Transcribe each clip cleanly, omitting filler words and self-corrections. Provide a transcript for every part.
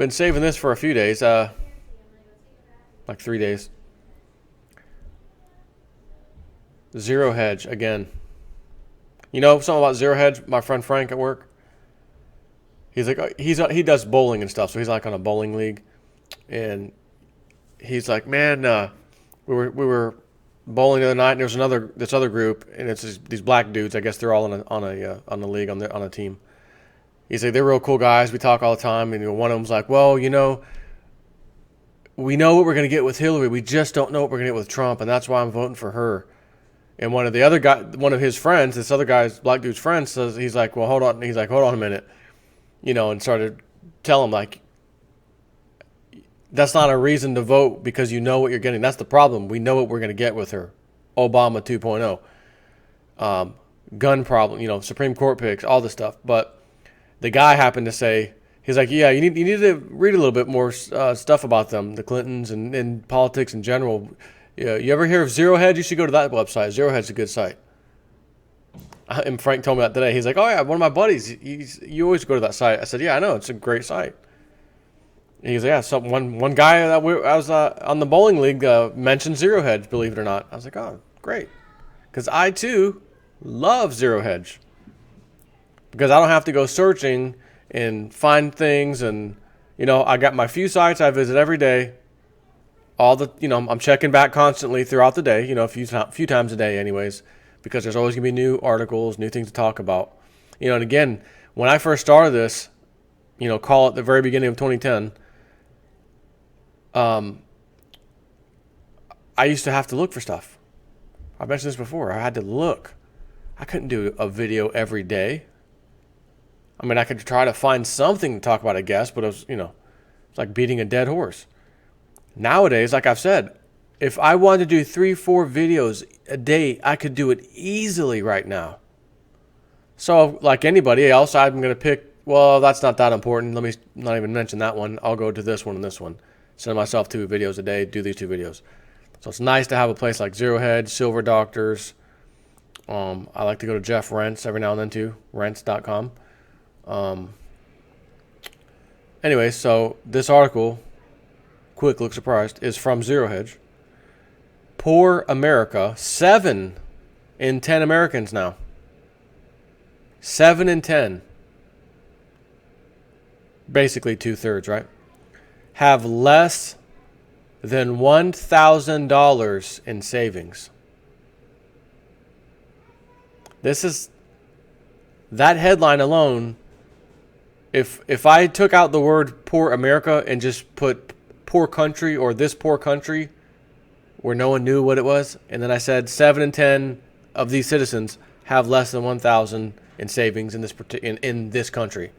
Been saving this for a few days, like 3 days. Zero hedge again. You know something about zero hedge? My friend Frank at work. He's like he does bowling and stuff, so he's like on a bowling league, and he's like, man, we were bowling the other night, and there's this other group, and it's these black dudes. I guess they're all on a league on a team. He's like, they're real cool guys. We talk all the time, and one of them's like, well, we know what we're gonna get with Hillary. We just don't know what we're gonna get with Trump, and that's why I'm voting for her. And one of his friends, this other guy's black dude's friend, says, he's like, well, hold on. He's like, hold on a minute, and started telling him like, that's not a reason to vote because you know what you're getting. That's the problem. We know what we're going to get with her. Obama 2.0. Gun problem, Supreme Court picks, all this stuff. But the guy happened to say, he's like, yeah, you need to read a little bit more stuff about them, the Clintons and politics in general. Yeah, you ever hear of Zero Hedge? You should go to that website. Zero Hedge's a good site. And Frank told me that today. He's like, oh, yeah, one of my buddies, you always go to that site. I said, yeah, I know. It's a great site. He's like, yeah, one guy that I was on the bowling league mentioned Zero Hedge, believe it or not. I was like, oh, great. Because I, too, love Zero Hedge. Because I don't have to go searching and find things. And, I got my few sites I visit every day. I'm checking back constantly throughout the day, a few times a day anyways. Because there's always going to be new articles, new things to talk about. And again, when I first started this, call it the very beginning of 2010, I used to have to look for stuff. I mentioned this before. I had to look. I couldn't do a video every day. I mean, I could try to find something to talk about, I guess, but it's like beating a dead horse. Nowadays, like I've said, if I wanted to do 3-4 videos a day, I could do it easily right now. So, like anybody else, I'm going to pick, well, that's not that important. Let me not even mention that one. I'll go to this one and this one. Send myself 2 videos a day, do these 2 videos. So it's nice to have a place like Zero Hedge, Silver Doctors. I like to go to Jeff Rents every now and then too, rents.com. Anyway, so this article, quick look surprised, is from Zero Hedge. Poor America, 7 in 10 Americans now. 7 in 10. Basically 2/3, right? Have less than $1,000 in savings. That headline alone, if I took out the word poor America and just put poor country or this poor country where no one knew what it was, and then I said 7 in 10 of these citizens have less than 1,000 in savings in this country.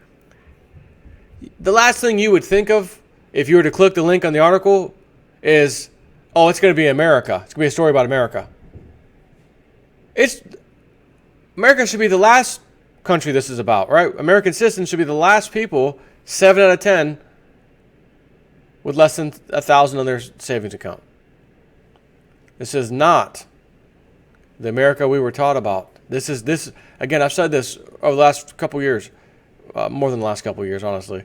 The last thing you would think of if you were to click the link on the article is, oh, it's going to be America. It's going to be a story about America. America should be the last country this is about, right? American citizens should be the last people, 7 out of 10, with less than 1,000 on their savings account. This is not the America we were taught about. This again, I've said this over the last couple years, more than the last couple years, honestly.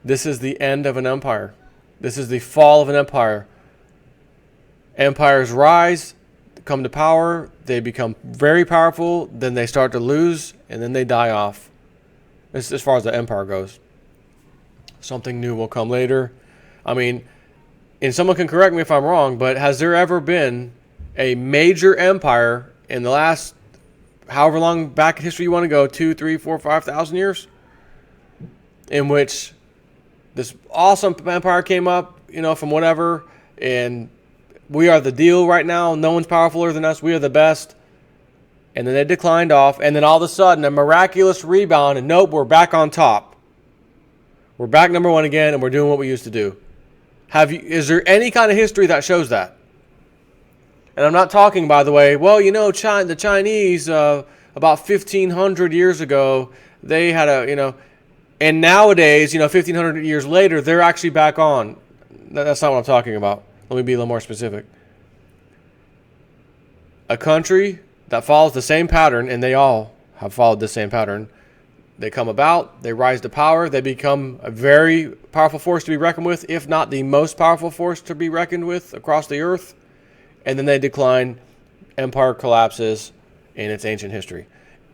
This is the end of an empire. This is the fall of an empire. Empires rise, come to power, they become very powerful, then they start to lose, and then they die off. This is as far as the empire goes. Something new will come later. I mean, and someone can correct me if I'm wrong, but has there ever been a major empire in the last, however long back in history you want to go, 2, 3, 4, 5,000 years, in which this awesome empire came up, from whatever, and we are the deal right now. No one's powerfuler than us. We are the best. And then they declined off, and then all of a sudden, a miraculous rebound, and nope, we're back on top. We're back number 1 again, and we're doing what we used to do. Is there any kind of history that shows that? And I'm not talking, by the way, well, the Chinese, about 1,500 years ago, they had and nowadays, 1,500 years later, they're actually back on. That's not what I'm talking about. Let me be a little more specific. A country that follows the same pattern, and they all have followed the same pattern, They come about, they rise to power, they become a very powerful force to be reckoned with, if not the most powerful force to be reckoned with across the earth, and then they decline, empire collapses in its ancient history.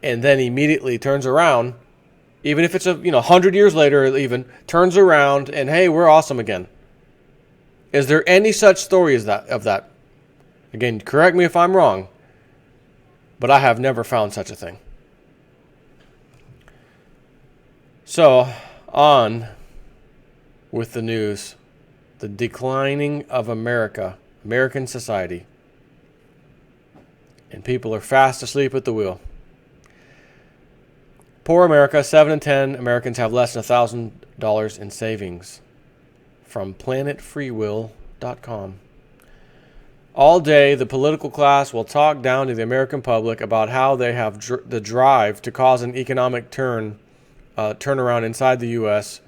And then immediately turns around, even if it's 100 years later, even turns around and, hey, we're awesome again. Is there any such story as of that? Again, correct me if I'm wrong, but I have never found such a thing. So, on with the news. The declining of American society. And people are fast asleep at the wheel. Poor America, 7 in 10 Americans have less than $1,000 in savings. From planetfreewill.com. All day, the political class will talk down to the American public about how they have the drive to cause an economic turnaround inside the U.S.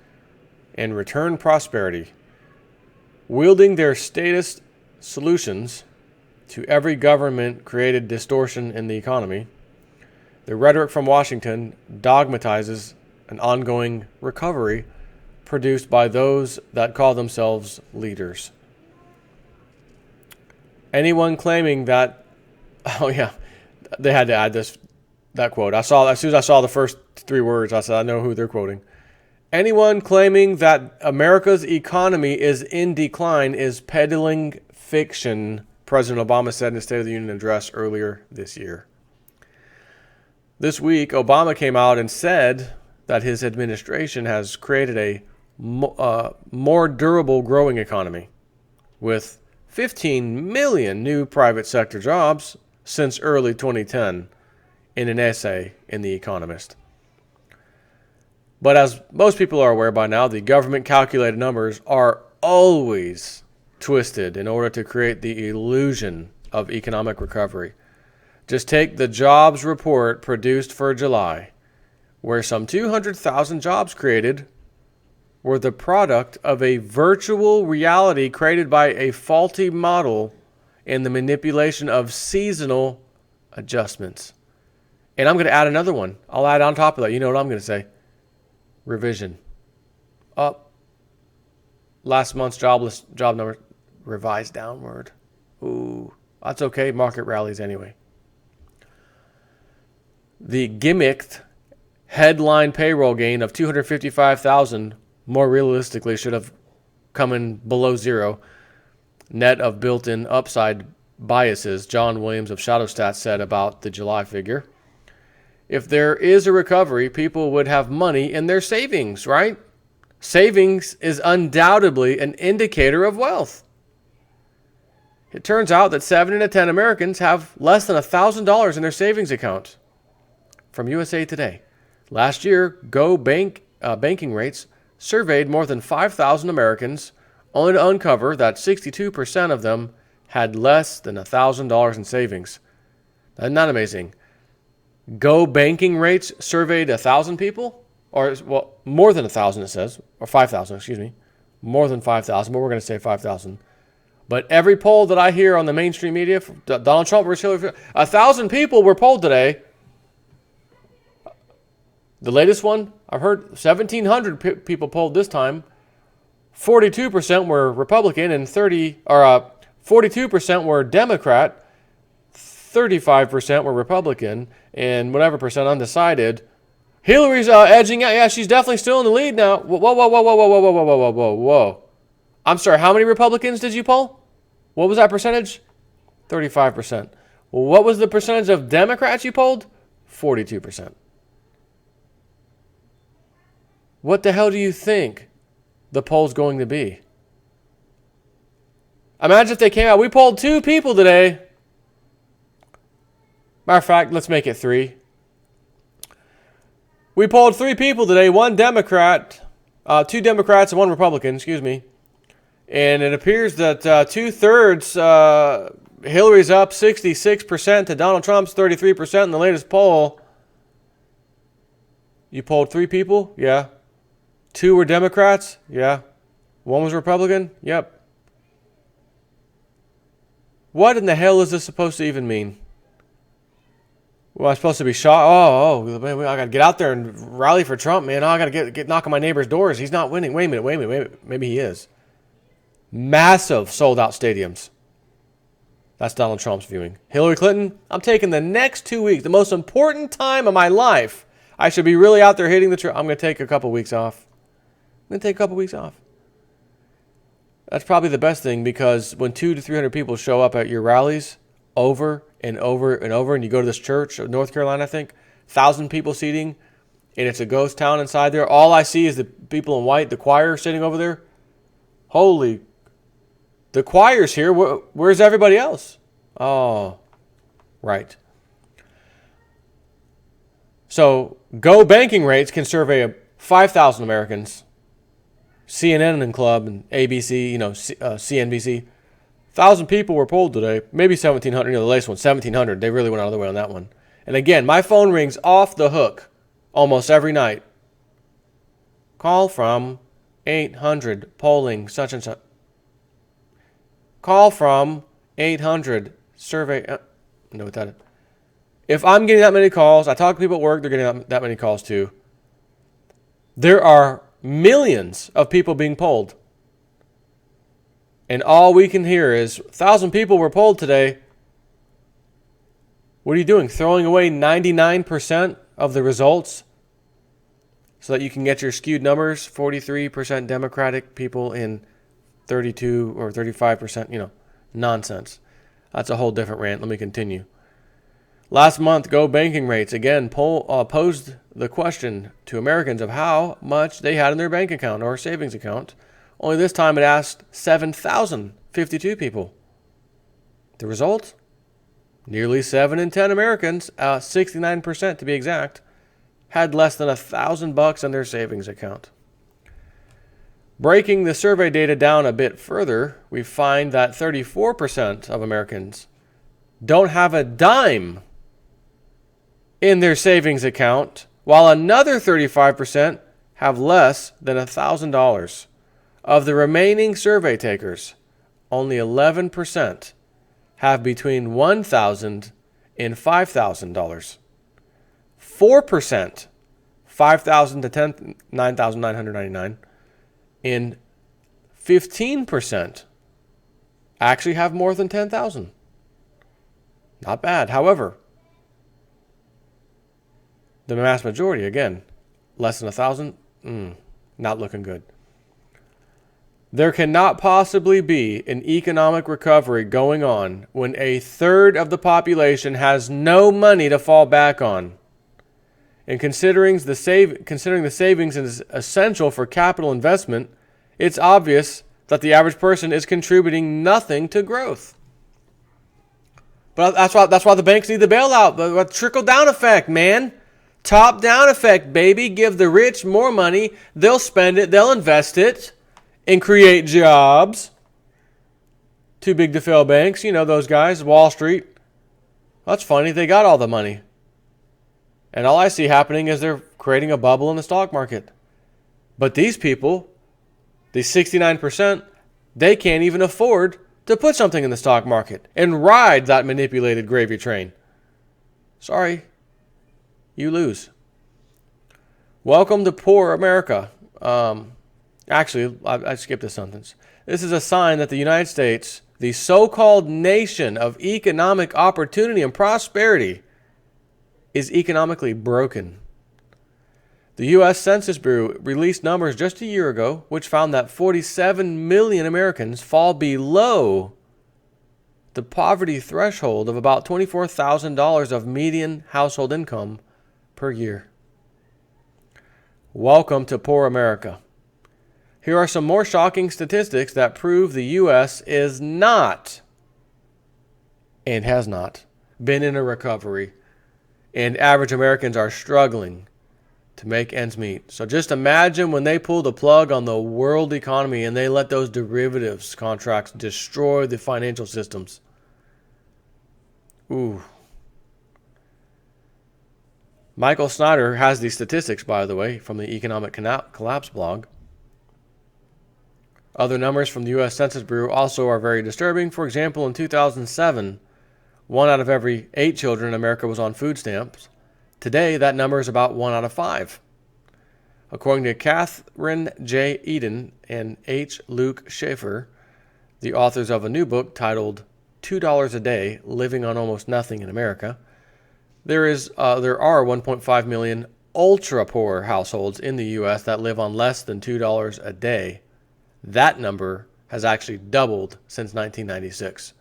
and return prosperity, wielding their statist solutions to every government-created distortion in the economy. The rhetoric from Washington dogmatizes an ongoing recovery produced by those that call themselves leaders. Anyone claiming that, they had to add that quote. As soon as I saw the first 3 words, I said, I know who they're quoting. Anyone claiming that America's economy is in decline is peddling fiction, President Obama said in his State of the Union address earlier this year. This week, Obama came out and said that his administration has created a more durable growing economy with 15 million new private sector jobs since early 2010 in an essay in The Economist. But as most people are aware by now, the government calculated numbers are always twisted in order to create the illusion of economic recovery. Just take the jobs report produced for July, where some 200,000 jobs created were the product of a virtual reality created by a faulty model and the manipulation of seasonal adjustments. And I'm going to add another one. I'll add on top of that. You know what I'm going to say? Revision. Up. Last month's job number revised downward. Ooh, that's okay. Market rallies anyway. The gimmicked headline payroll gain of 255,000 more realistically should have come in below zero, net of built-in upside biases, John Williams of ShadowStats said about the July figure. If there is a recovery, people would have money in their savings, right? Savings is undoubtedly an indicator of wealth. It turns out that 7 out of 10 Americans have less than $1,000 in their savings account. From USA Today. Last year, banking rates surveyed more than 5,000 Americans, only to uncover that 62% of them had less than $1,000 in savings. Isn't that amazing? Go banking rates surveyed 1,000 people, or more than 1,000 it says, or 5,000, excuse me, more than 5,000, but we're going to say 5,000. But every poll that I hear on the mainstream media, Donald Trump versus Hillary, 1,000 people were polled today. The latest one, I've heard 1,700 people polled this time. 42% were Republican and 42% were Democrat. 35% were Republican, and whatever percent undecided. Hillary's edging out. Yeah, she's definitely still in the lead now. Whoa. I'm sorry, how many Republicans did you poll? What was that percentage? 35%. Well, what was the percentage of Democrats you polled? 42%. What the hell do you think the poll's going to be? Imagine if they came out. We polled 2 people today. Matter of fact, let's make it 3. We polled 3 people today, 1 Democrat, 2 Democrats and 1 Republican, And it appears that 2/3, Hillary's up 66% to Donald Trump's 33% in the latest poll. You polled 3 people? Yeah. 2 were Democrats? Yeah. 1 was Republican? Yep. What in the hell is this supposed to even mean? Well, I'm supposed to be shot. Man, I got to get out there and rally for Trump, man. Oh, I got to get knock on my neighbor's doors. He's not winning. Wait a minute. Maybe he is. Massive sold out stadiums. That's Donald Trump's viewing. Hillary Clinton, I'm taking the next 2 weeks, the most important time of my life. I should be really out there hitting the trail. I'm going to take a couple weeks off. That's probably the best thing, because when 200 to 300 people show up at your rallies over and over and over, and you go to this church of North Carolina, I think, 1,000 people seating, and it's a ghost town inside there. All I see is the people in white, the choir sitting over there. Holy, the choir's here. Where's everybody else? Oh, right. So, Go banking rates can survey 5,000 Americans. CNN and Club and ABC, CNBC. 1,000 people were polled today. Maybe 1,700. The latest one, 1,700. They really went out of the way on that one. And again, my phone rings off the hook almost every night. Call from 800 polling such and such. Call from 800 survey. Know what that is? If I'm getting that many calls, I talk to people at work, they're getting that many calls too. There are millions of people being polled. And all we can hear is 1,000 people were polled today. What are you doing? Throwing away 99% of the results so that you can get your skewed numbers? 43% Democratic people in 32 or 35%, nonsense. That's a whole different rant. Let me continue. Last month, Go banking rates again posed the question to Americans of how much they had in their bank account or savings account. Only this time it asked 7,052 people. The result? Nearly 7 in 10 Americans, 69% to be exact, had less than $1,000 in their savings account. Breaking the survey data down a bit further, we find that 34% of Americans don't have a dime in their savings account, while another 35% have less than $1,000. Of the remaining survey takers, only 11% have between $1,000 and $5,000. 4%, $5,000 to $9,999, and 15% actually have more than $10,000. Not bad. However, the mass majority, again, less than $1,000, not looking good. There cannot possibly be an economic recovery going on when a third of the population has no money to fall back on. And considering the savings is essential for capital investment, it's obvious that the average person is contributing nothing to growth. But that's why the banks need the bailout. The trickle-down effect, man. Top-down effect, baby. Give the rich more money. They'll spend it. They'll invest it and create jobs. Too big to fail banks. Those guys, Wall Street. That's funny. They got all the money. And all I see happening is they're creating a bubble in the stock market. But these people, these 69%, they can't even afford to put something in the stock market and ride that manipulated gravy train. Sorry, you lose. Welcome to poor America. Actually, I skipped this sentence. This is a sign that the United States, the so-called nation of economic opportunity and prosperity, is economically broken. The U.S. Census Bureau released numbers just a year ago, which found that 47 million Americans fall below the poverty threshold of about $24,000 of median household income per year. Welcome to poor America. Here are some more shocking statistics that prove the U.S. is not and has not been in a recovery, and average Americans are struggling to make ends meet. So just imagine when they pull the plug on the world economy and they let those derivatives contracts destroy the financial systems. Ooh. Michael Snyder has these statistics, by the way, from the Economic Collapse blog. Other numbers from the U.S. Census Bureau also are very disturbing. For example, in 2007, 1 out of every 8 children in America was on food stamps. Today, that number is about 1 out of 5. According to Catherine J. Eden and H. Luke Schaefer, the authors of a new book titled $2 a Day, Living on Almost Nothing in America, there are 1.5 million ultra-poor households in the U.S. that live on less than $2 a day. That number has actually doubled since 1996.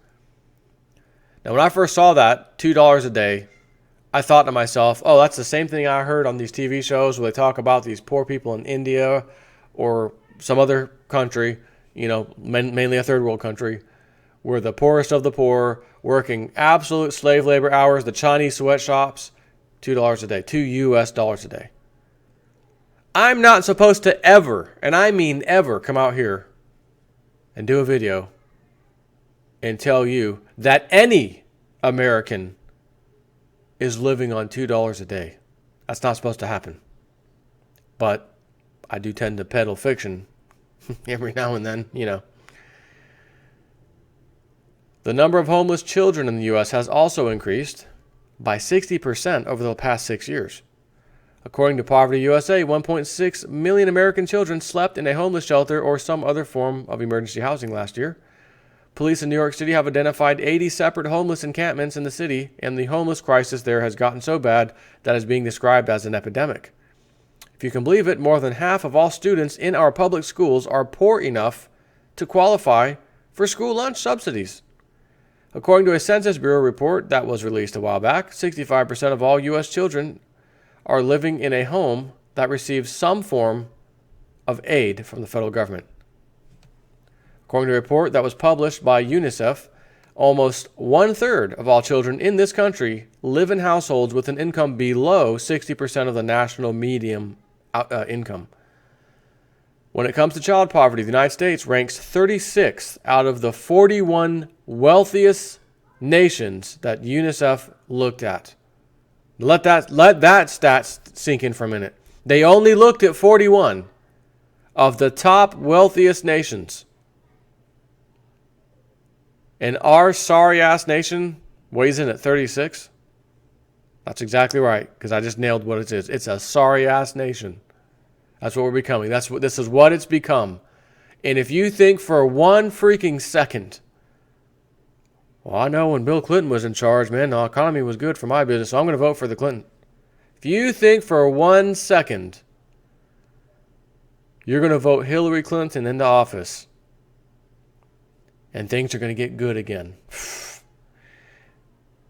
Now, when I first saw that, $2 a day, I thought to myself, oh, that's the same thing I heard on these TV shows where they talk about these poor people in India or some other country, mainly a third world country, where the poorest of the poor working absolute slave labor hours, the Chinese sweatshops, $2 a day, $2 a day. I'm not supposed to ever, and I mean ever, come out here and do a video and tell you that any American is living on $2 a day. That's not supposed to happen. But I do tend to peddle fiction every now and then, The number of homeless children in the U.S. has also increased by 60% over the past 6 years. According to Poverty USA, 1.6 million American children slept in a homeless shelter or some other form of emergency housing last year. Police in New York City have identified 80 separate homeless encampments in the city, and the homeless crisis there has gotten so bad that it's being described as an epidemic. If you can believe it, more than half of all students in our public schools are poor enough to qualify for school lunch subsidies. According to a Census Bureau report that was released a while back, 65% of all U.S. children are living in a home that receives some form of aid from the federal government. According to a report that was published by UNICEF, almost 1/3 of all children in this country live in households with an income below 60% of the national median income. When it comes to child poverty, the United States ranks 36th out of the 41 wealthiest nations that UNICEF looked at. Let that stat sink in for a minute. They only looked at 41 of the top wealthiest nations. And our sorry-ass nation weighs in at 36. That's exactly right, because I just nailed what it is. It's a sorry-ass nation. That's what we're becoming. This is what it's become. And if you think for one freaking second, well, I know when Bill Clinton was in charge, man, the economy was good for my business, so I'm going to vote for the Clinton. If you think for 1 second you're going to vote Hillary Clinton into office and things are going to get good again,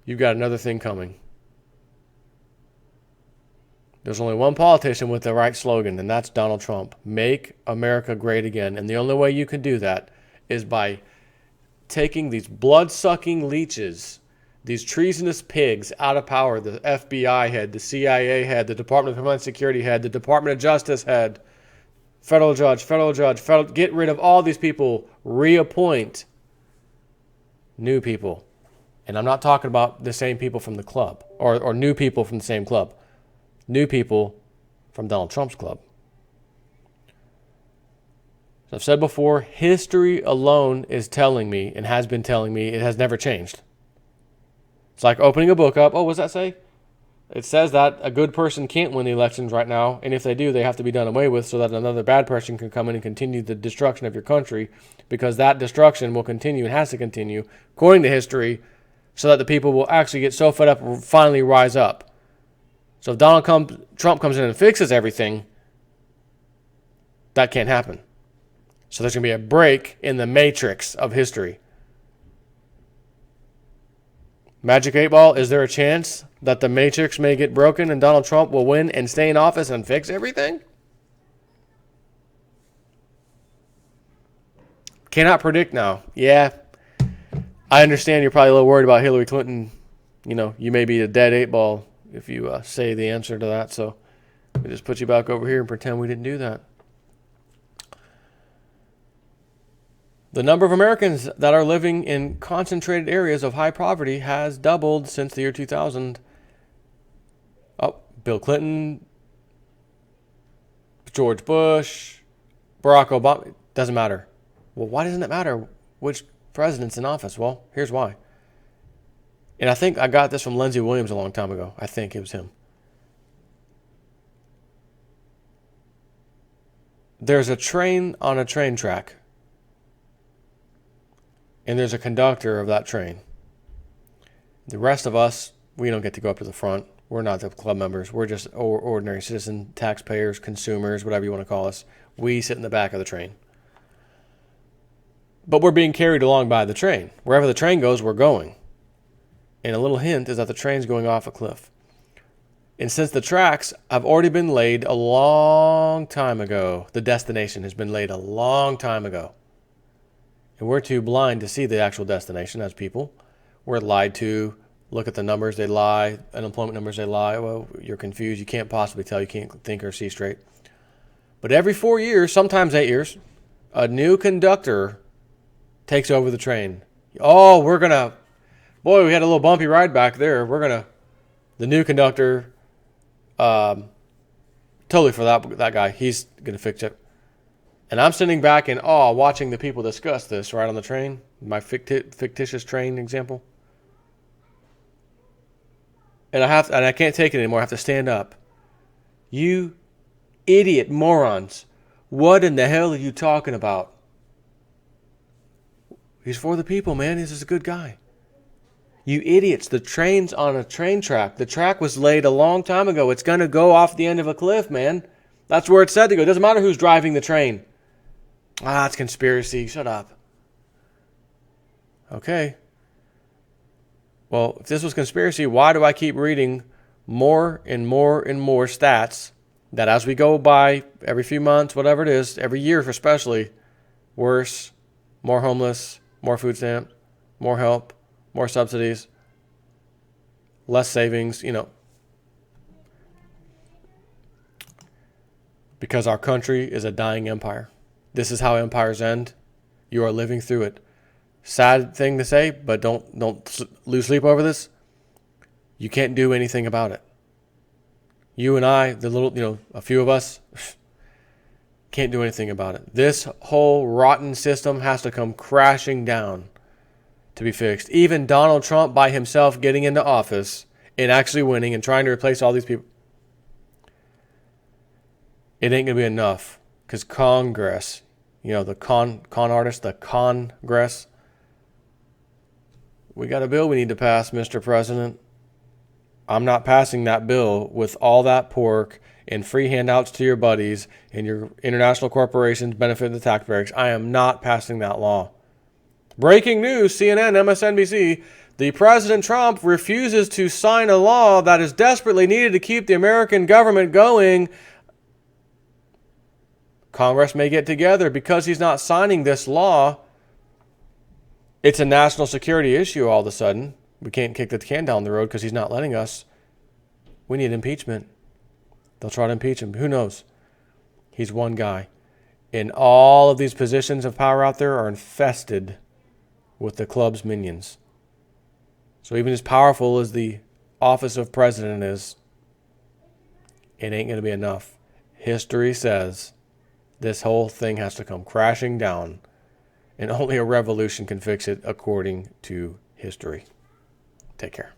you've got another thing coming. There's only one politician with the right slogan, and that's Donald Trump. Make America great again. And the only way you can do that is by taking these blood-sucking leeches, these treasonous pigs out of power, the FBI head, the CIA head, the Department of Homeland Security head, the Department of Justice head, federal judge, get rid of all these people, reappoint new people. And I'm not talking about the same people from the club or new people from the same club. New people from Donald Trump's club. So I've said before, history alone is telling me, and has been telling me, it has never changed. It's like opening a book up. Oh, what does that say? It says that a good person can't win the elections right now, and if they do, they have to be done away with so that another bad person can come in and continue the destruction of your country, because that destruction will continue and has to continue, according to history, so that the people will actually get so fed up and finally rise up. So if Donald Trump comes in and fixes everything, that can't happen. So there's going to be a break in the matrix of history. Magic 8 Ball, is there a chance that the matrix may get broken and Donald Trump will win and stay in office and fix everything? Cannot predict now. Yeah, I understand you're probably a little worried about Hillary Clinton. You may be a dead 8 ball if you say the answer to that. So we just put you back over here and pretend we didn't do that. The number of Americans that are living in concentrated areas of high poverty has doubled since the year 2000. Oh, Bill Clinton, George Bush, Barack Obama. Doesn't matter. Well, why doesn't it matter which president's in office? Well, here's why. And I think I got this from Lindsey Williams a long time ago. I think it was him. There's a train on a train track, and there's a conductor of that train. The rest of us, we don't get to go up to the front. We're not the club members. We're just ordinary citizens, taxpayers, consumers, whatever you want to call us. We sit in the back of the train. But we're being carried along by the train. Wherever the train goes, we're going. And a little hint is that the train's going off a cliff. And since the tracks have already been laid a long time ago, the destination has been laid a long time ago. And we're too blind to see the actual destination as people. We're lied to. Look at the numbers, they lie. Unemployment numbers, they lie. Well, you're confused. You can't possibly tell. You can't think or see straight. But every 4 years, sometimes 8 years, a new conductor takes over the train. Oh, we had a little bumpy ride back there. The new conductor, totally for that guy. He's going to fix it. And I'm sitting back in awe watching the people discuss this right on the train. My fictitious train example. And I can't take it anymore. I have to stand up. You idiot morons. What in the hell are you talking about? He's for the people, man. He's just a good guy. You idiots. The train's on a train track. The track was laid a long time ago. It's going to go off the end of a cliff, man. That's where it's said to go. It doesn't matter who's driving the train. It's conspiracy. Shut up. Okay. Well, if this was conspiracy, why do I keep reading more and more and more stats that as we go by every few months, whatever it is, every year especially, worse, more homeless, more food stamps, more help, more subsidies, less savings, because our country is a dying empire. This is how empires end. You are living through it. Sad thing to say, but don't lose sleep over this. You can't do anything about it. You and I, a few of us, can't do anything about it. This whole rotten system has to come crashing down to be fixed. Even Donald Trump by himself getting into office and actually winning and trying to replace all these people, it ain't going to be enough. Because Congress, the con artist, the Congress, we got a bill we need to pass, Mr. President. I'm not passing that bill with all that pork and free handouts to your buddies and your international corporations benefiting the taxpayers. I am not passing that law. Breaking news, CNN, MSNBC. The President Trump refuses to sign a law that is desperately needed to keep the American government going. Congress may get together because he's not signing this law. It's a national security issue all of a sudden. We can't kick the can down the road because he's not letting us. We need impeachment. They'll try to impeach him. Who knows? He's one guy. And all of these positions of power out there are infested with the club's minions. So even as powerful as the office of president is, it ain't going to be enough. History says this whole thing has to come crashing down. And only a revolution can fix it according to history. Take care.